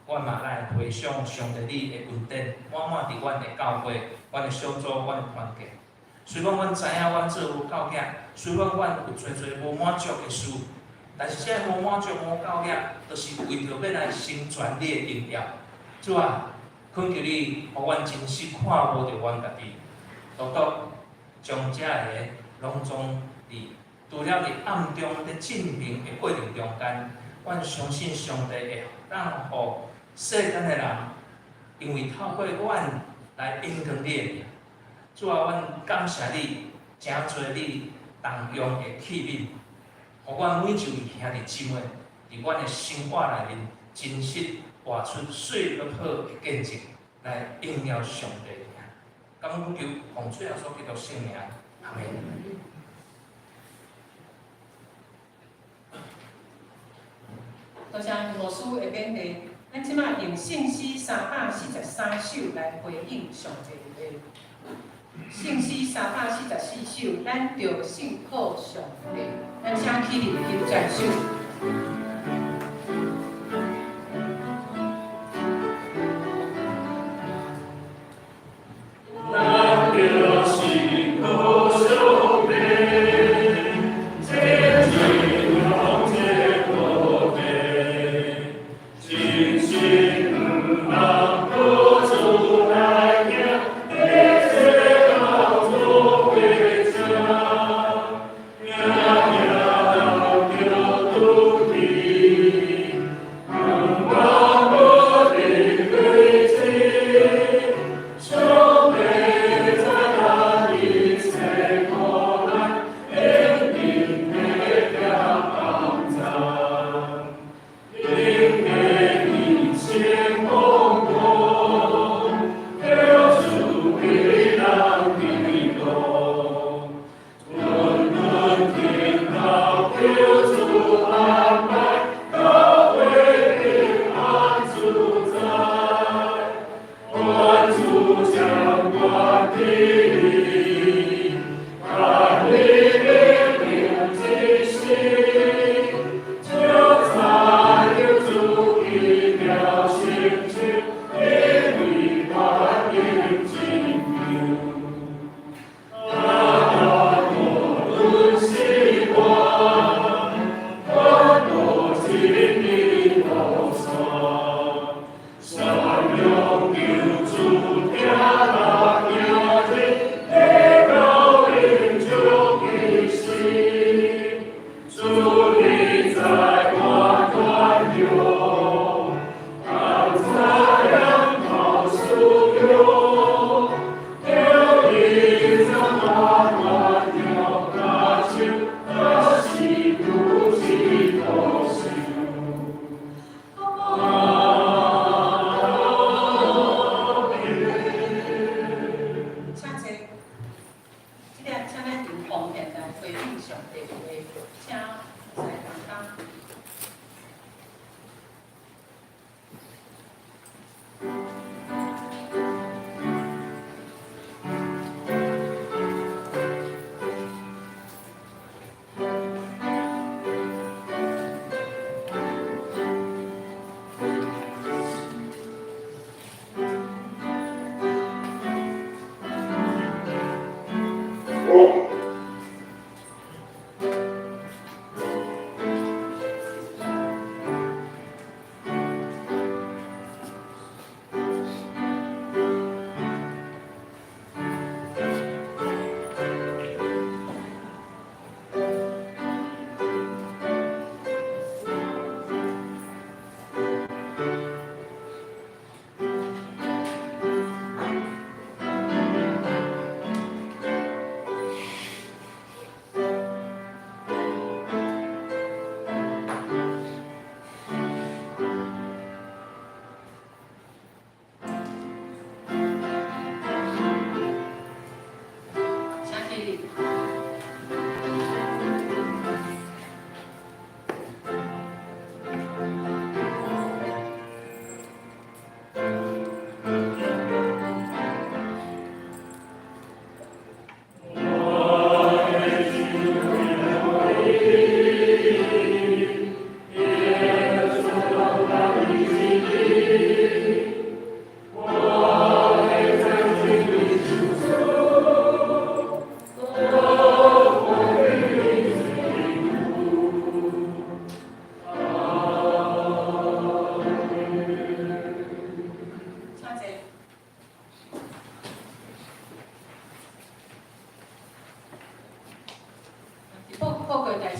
阮嘛来回想上帝你的恩典，满满伫阮的教会、阮的小组、阮的团契。虽然阮知影阮做无够额，虽然阮有侪侪无满足的事，但是这无满足、无够额，就是为着要来成全你的荣耀。主啊，恳求你，互阮真实看无着阮家己，独独将这个拢总伫除了伫暗中伫证明的过程中间，阮相信上帝会让互世间的人，因为透过阮来引领你的名。主啊，阮感谢你，诚侪你动用的器皿，互阮每一位兄弟姊妹伫阮的生活内面，真实活出水和好的见证，来荣耀上帝的名。感恩求奉主耶稣基督圣名，阿门。多谢牧师的勉励，咱即马用信息343首来回应上帝的话。信息344首，咱着信靠上帝。咱请起立吟这首。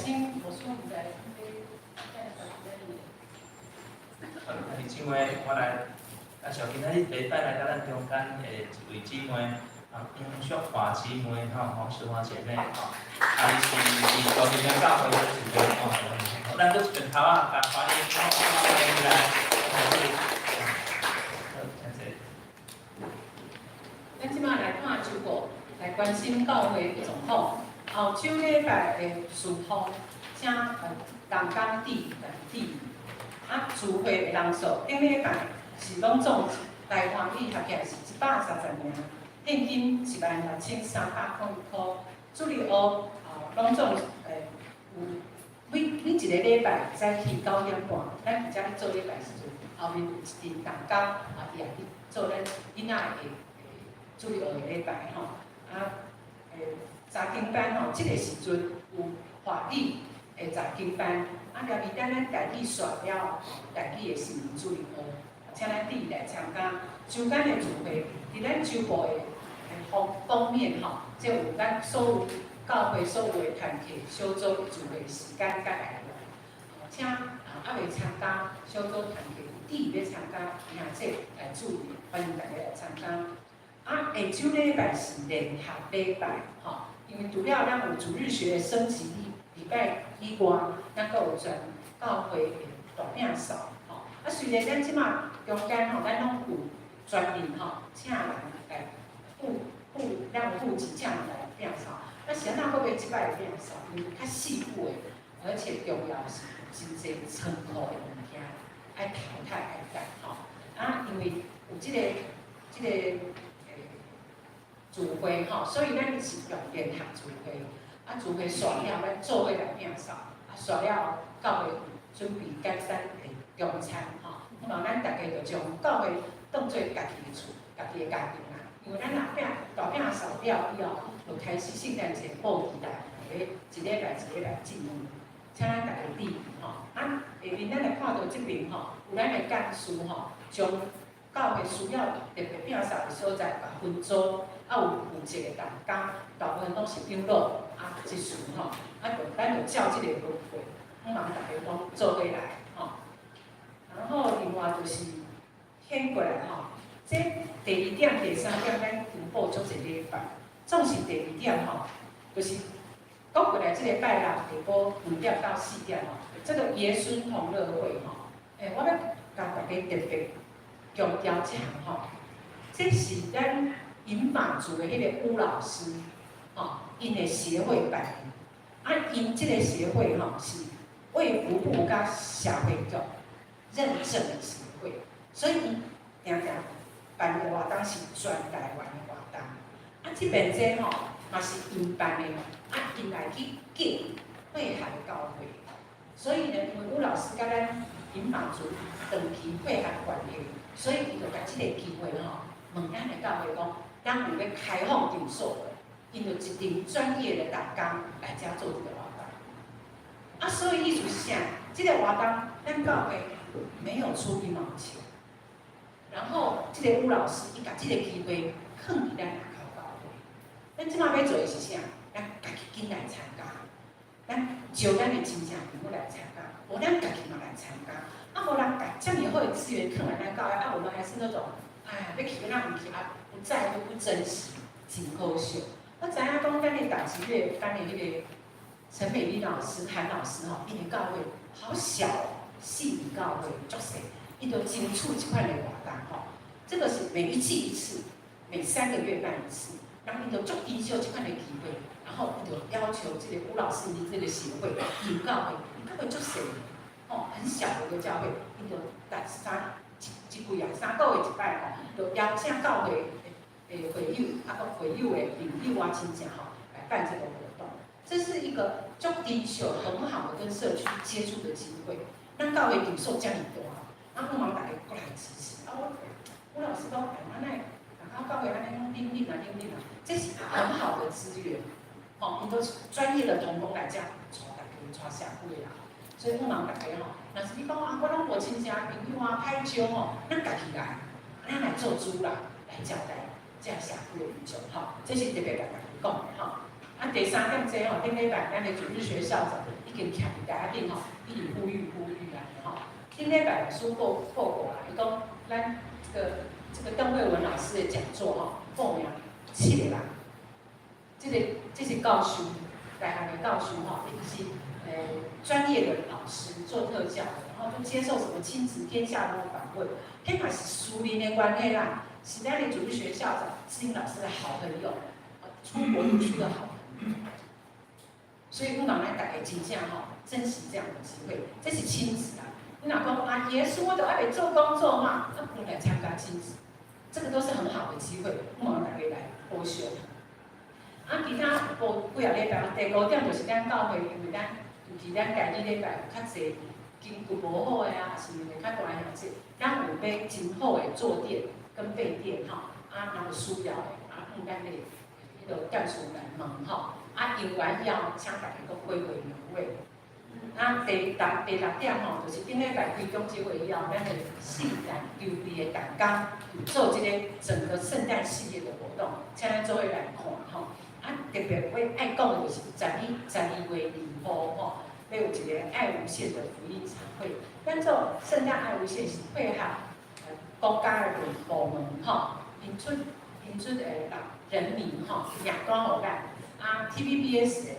先我说唔在，弟兄姊妹，我来介绍今仔日礼拜来到咱中间的一位姊妹，黄淑华姊妹黄淑华姐妹伊是高平教会的主任咱都一边头甲欢迎欢迎来，咱即摆来看周报，来关心教会的状况。后周礼拜的事务，请人工第聚会的人数，顶礼拜是拢总台湾里合起来是130名，现金16300块，主日学拢总有每一个礼拜早起9点半，咱而家咧做礼拜时阵，后面有一阵人工伊也去做咱囡仔的主日学的礼拜吼，查经班吼，即个时阵有法理的查经班，了伊等咱家己选了家己的新主日学，请咱弟来参加周间的聚会，伫咱周部的方面吼，即有咱所有教会所有的团体小组聚会时间甲内容，请未参加小组团体弟要参加，也即来注意，欢迎大家来参加。下周礼拜是联合礼拜吼。因为除了咱有主日学的升级礼拜以外，咱阁有全教会的大摒扫吼。虽然咱即马中间吼，咱拢有专人吼，请人来咱有户籍请人来摒扫。是咱会袂即摆的摒扫，因为较细部的，而且重要是真侪仓库的物件爱淘汰爱改吼。因为有即个。聚会吼，所以咱是用联合聚会，聚会煞了，咱做伙来摒扫，煞了教会准备简单的中餐吼，希望咱大家就将教会当做家己的厝、家己的家庭啦。因为咱若大摒扫了以后，就开始圣诞节布置啦，一礼拜进入，请咱大家注意吼。下面咱来看到这边吼，有咱的干事吼，将教会需要特别摒扫的所在，甲分组。有负责的人工，大部分拢是长老即阵吼，咱就照即个轮回，希望大家拢做伙来吼。然后另外就是牵过来吼，这第2点、第3点咱公布足一礼拜，总是第2点吼，就是讲过来即个拜六下晡2点到4点吼，这个爷孙同乐会吼，我要甲大家特别强调一项吼，这是咱。银马族的迄个巫老师，因的协会办的，因这个协会是卫福部甲社会局认证的协会，所以伊常办的活动是全台湾的活动。这边这嘛是因办的，因来去建配合教会，所以呢，因为巫老师甲咱银马族长期配合关系，所以伊就甲这个机会问咱的教会讲。咱有要开放场所的，因就一定专业的人工来遮做这个活动。所以意思是啥？这个活动咱教会没有出1毛钱，然后这个巫老师伊把这个机会放伫咱下口教会。咱即马要做的是啥？咱家己紧来参加，咱招咱的亲戚朋友来参加，无咱家己嘛来参加。无人把这么好的资源放来咱教会，我们还是那种，要去咱唔去不在乎、不珍惜，真可惜。我知影讲咱的打击乐，咱的迄个陈美丽老师、韩老师因为教会好小细腻教会，足细，伊就接触这块的活动这个是每一季1次，每3个月办1次，然后伊就足珍惜这块的机会，然后伊就要求这个吴老师的这个协会引教会，教会足细很小的一个教会，伊就打一季3个月1摆就邀请教会的会友，会友的朋友亲戚来办这个活动。这是一个足珍惜、很好的跟社区接触的机会。咱教会领受这么大，希望大家过来支持。吴老师讲，安尼，教会安尼拢领啊，这是很好的资源。因都是专业的同工来这样带大家带社会啦。所以希望大家若是你讲我拢无亲戚朋友歹招咱家己来，咱来做主人，来交代这社会的民众这是特别甲大家讲的第3点顶礼拜咱的主日学校长，伊已经徛伫台顶吼，已经呼吁啊吼。顶礼拜老师报告啦，伊讲咱这个邓慧文老师的讲座吼，报名7个人，这是教授，大学的教授吼，伊是专业的老师做特教的，然后就接受什么亲子天下那种访问，迄嘛是私人的关系啦，是咱的主日学校长志英老师的好朋友，出国读书的好朋友。所以，我讲咱大家真正吼，珍惜这样的机会，这是亲子啊。你若讲啊，耶稣我就爱做工作嘛，那不来参加亲子，这个都是很好的机会，我望大家来补修。啊，其他无几啊礼拜，第5点就是咱教会，因为咱尤其咱家己礼拜有较侪经济无好的啊，是因为较大的兄弟，咱有买真好的坐垫跟被垫吼，啊，若有需要的，啊，咱咧迄个教授来问吼。啊，游完要请大家搁回味两位。啊，第6点吼，就是顶礼拜开中结会以后，咱的圣诞优惠的蛋糕，做这个整个圣诞系列的活动，请咱做伙来看吼。啊，特别我爱讲的就是12月2号吼，要有一个爱无限的福音茶会。咱做圣诞爱无限是配合国家的部门吼，引出人民吼，也讲互咱。啊 ，TVBS 的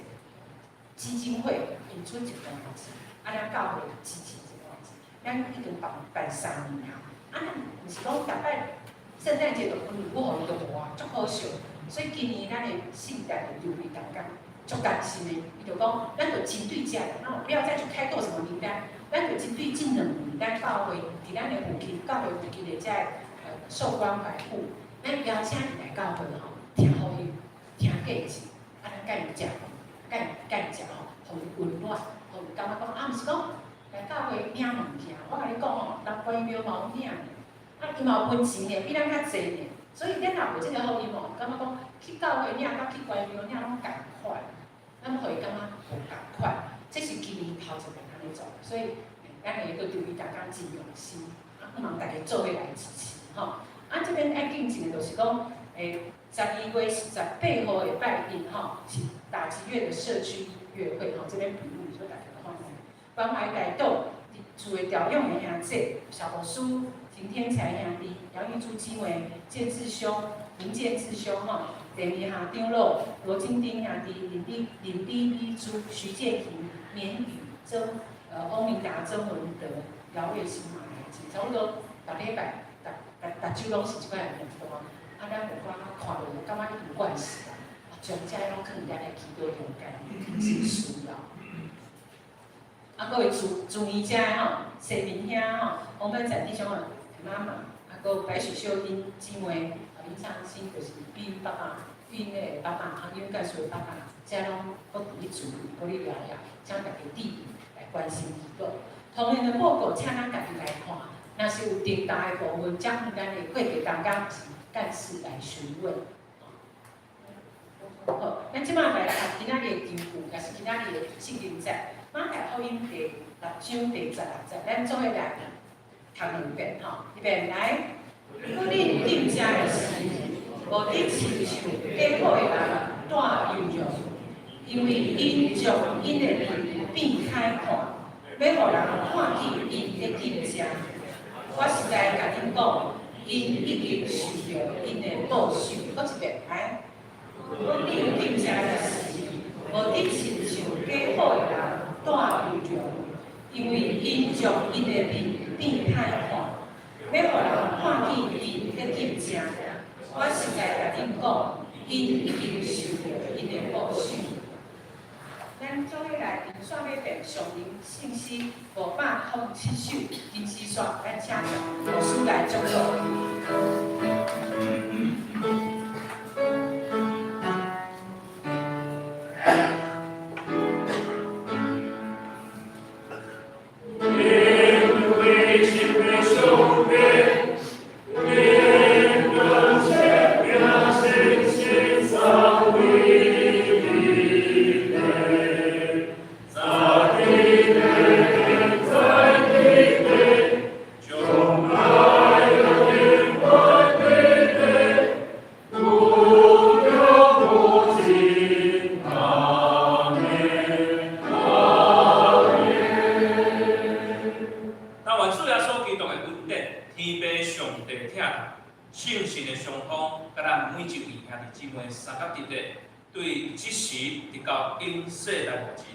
基金会引出一个案子，啊，咱教会支持这个案子，咱已经办3年啊。啊，毋是讲逐摆圣诞节就我互伊就无啊，足好笑。所以今年咱的圣诞的优惠蛋糕足担心的，伊就讲，咱就针对这个，那我不要再去开拓什么名单，咱就针对这2年，咱教会伫咱的附近，教会附近的这受关怀户，咱邀请伊来教会吼，听福音，听价值。啊，咱甲伊食，甲伊食吼，互伊温暖，互伊感觉讲啊，毋是讲来教会领物件。我甲你讲吼，人关庙嘛有领的，啊，伊嘛有分钱的，比咱较济呢。所以咱若无即个福音吼，感觉讲去教会领甲去关庙领拢共款，咱互伊感觉无共款。这是今年头一个安尼做，所以咱下个对伊大家真用心，啊，希望大家做伙来支持吼。啊，这边爱敬请的就是讲12月18号的拜一吼，是大吉月的社区音乐会吼，这边笔录做大家看下。关怀台东厝的调用的兄弟，小牧师、김天才兄弟、杨玉珠姊妹、建志兄、林建志兄吼，第2下张老、罗金丁兄弟、林碧碧珠、徐建平、绵宇、欧明达、曾文德、姚月新马来，差不多逐礼拜、逐周拢是即摆的活动。啊，咱有看落，感觉伊有关系啦。全家拢可能咱的祈祷中间，是需要。啊，搁有朱怡遮吼，谢明兄吼，黄本展弟兄的妈妈，啊，搁有白雪秀因姊妹，林昌兴就是比爸爸，比那个爸爸，啊，因为介绍爸爸，遮拢搁伫咧处理，搁咧聊聊，请大家弟弟来关心祈祷。同样的报告，请咱家己来看，若是有重大的部分，将咱的会给大家。干事来询问，好，咱即摆来看今仔日的经句，也是今仔日的圣经节。马太福音第6章第16节，咱做伙来读2遍吼，一遍来。搁恁定家的时，无得亲像假好的人带油肉，因为因将因的面变开看，要互人看见因的定家。我实在甲恁讲。因已经受到因的报酬，搁一遍来。你有定下的时，无得亲像假好的人带油肉，因为因将因的面变歹看，要互人看见因的定价。我实在甲恁讲，因已经受到因的报酬。咱做伙来用线要变上灵信息507首金丝线，咱请老师来祝福。对即时直到永世来无尽。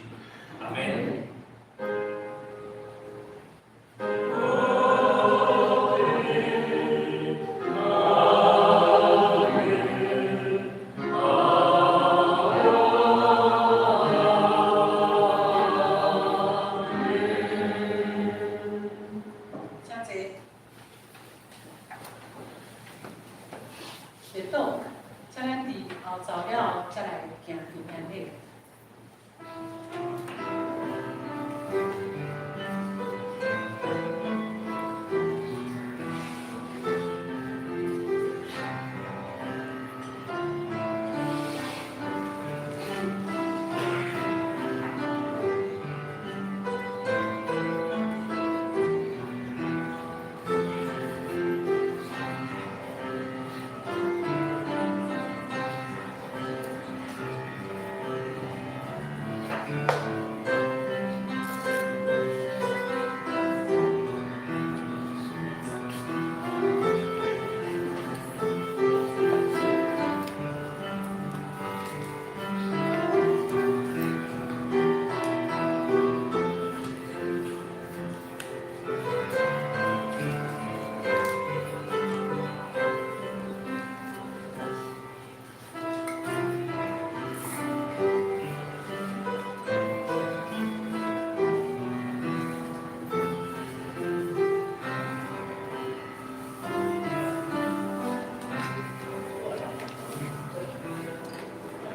阿门。请坐。别动，请咱伫后走了，再来行平安礼。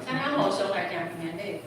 请咱互相来行平安礼。